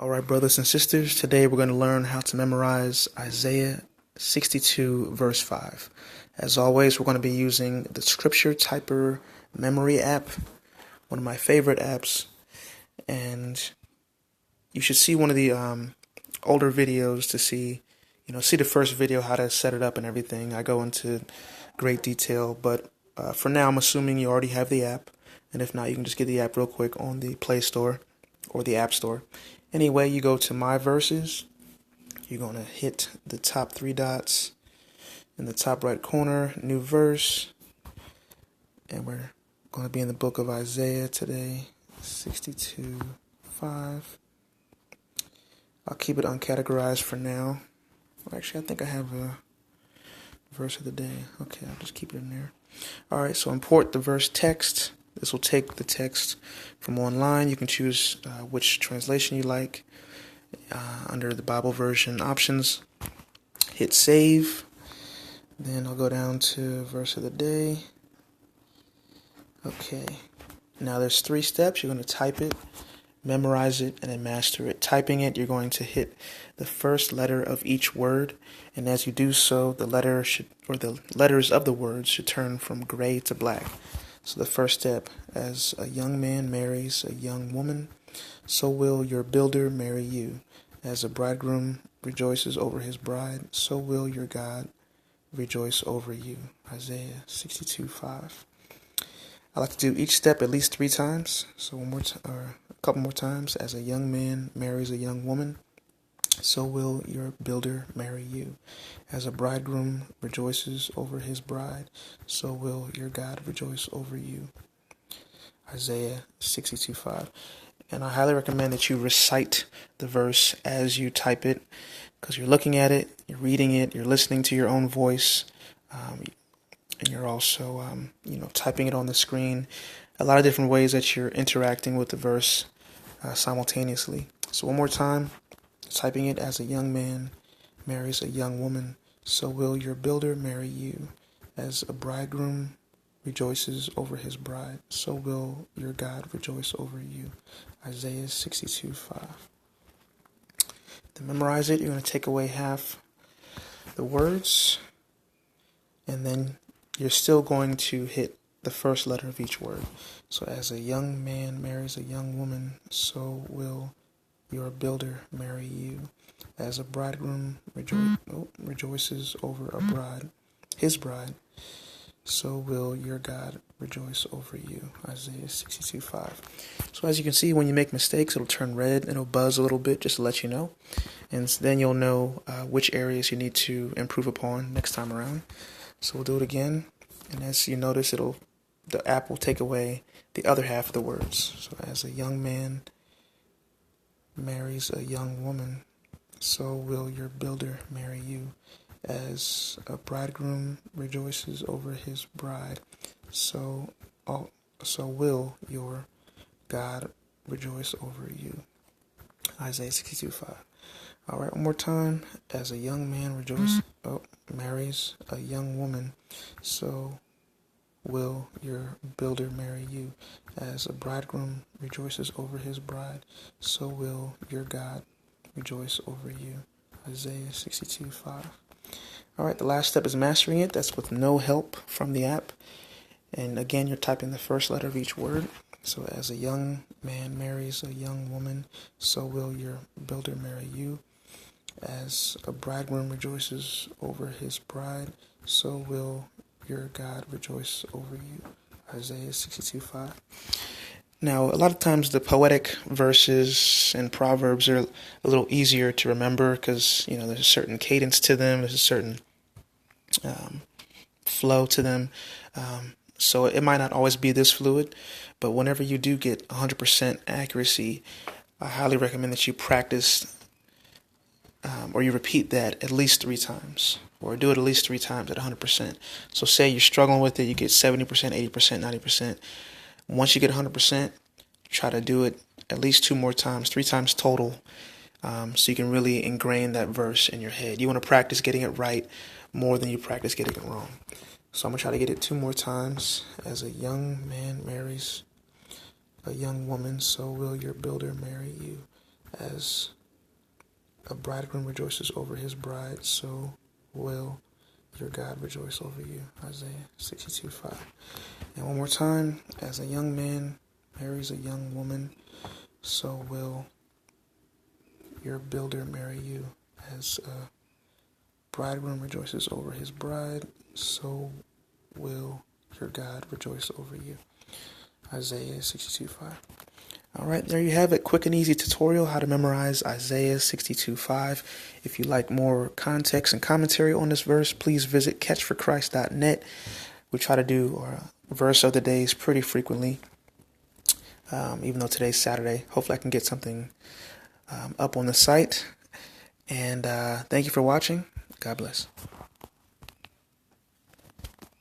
All right, brothers and sisters, today we're going to learn how to memorize Isaiah 62, verse 5. As always, we're going to be using the Scripture Typer Memory app, one of my favorite apps. And you should see one of the older videos to see the first video, how to set it up and everything. I go into great detail, but for now, I'm assuming you already have the app. And if not, you can just get the app real quick on the Play Store or the App Store. Anyway, you go to My Verses. You're going to hit the top three dots in the top right corner, New Verse. And we're going to be in the book of Isaiah today, 62:5. I'll keep it uncategorized for now. Actually, I think I have a verse of the day. Okay, I'll just keep it in there. All right, so import the verse text. This will take the text from online. You can choose which translation you like under the Bible version options. Hit save. Then I'll go down to verse of the day. Okay. Now there's 3 steps. You're going to type it, memorize it, and then master it. Typing it, you're going to hit the first letter of each word. And as you do so, the letters of the words should turn from gray to black. So the first step, as a young man marries a young woman, so will your builder marry you. As a bridegroom rejoices over his bride, so will your God rejoice over you. Isaiah 62:5. I like to do each step at least 3 times. So a couple more times. As a young man marries a young woman, so will your builder marry you. As a bridegroom rejoices over his bride, so will your God rejoice over you. Isaiah 62:5. And I highly recommend that you recite the verse as you type it, because you're looking at it, you're reading it, you're listening to your own voice, and you're also, typing it on the screen. A lot of different ways that you're interacting with the verse simultaneously. So one more time. Typing it, as a young man marries a young woman, so will your builder marry you. As a bridegroom rejoices over his bride, so will your God rejoice over you. Isaiah 62:5. To memorize it, you're going to take away half the words, and then you're still going to hit the first letter of each word. So as a young man marries a young woman, so will your builder marry you. As a bridegroom rejoices over his bride, so will your God rejoice over you. Isaiah 62:5. So as you can see, when you make mistakes, it'll turn red, it'll buzz a little bit just to let you know. And then you'll know which areas you need to improve upon next time around. So we'll do it again. And as you notice, the app will take away the other half of the words. So as a young man marries a young woman, so will your builder marry you. As a bridegroom rejoices over his bride, so will your God rejoice over you. Isaiah 62:5. All right, one more time. As a young man marries a young woman, so will your builder marry you. As a bridegroom rejoices over his bride, so will your God rejoice over you. Isaiah 62:5. All right, the last step is mastering it. That's with no help from the app. And again, you're typing the first letter of each word. So as a young man marries a young woman, so will your builder marry you. As a bridegroom rejoices over his bride, so will your God rejoice over you. Isaiah 62:5. Now, a lot of times the poetic verses and proverbs are a little easier to remember because, there's a certain cadence to them, there's a certain flow to them. So it might not always be this fluid, but whenever you do get 100% accuracy, I highly recommend that you practice or you repeat that at least 3 times, or do it at least 3 times at 100%. So say you're struggling with it, you get 70%, 80%, 90%. Once you get 100%, try to do it at least 2 more times, 3 times total, so you can really ingrain that verse in your head. You want to practice getting it right more than you practice getting it wrong. So I'm going to try to get it 2 more times. As a young man marries a young woman, so will your builder marry you. As a bridegroom rejoices over his bride, so will your God rejoice over you. Isaiah 62:5. And one more time, as a young man marries a young woman, so will your builder marry you. As a bridegroom rejoices over his bride, so will your God rejoice over you. Isaiah 62:5. All right, there you have it. Quick and easy tutorial how to memorize Isaiah 62:5. If you like more context and commentary on this verse, please visit CatchForChrist.net. We try to do our verse of the days pretty frequently, even though today's Saturday. Hopefully I can get something up on the site. And thank you for watching. God bless.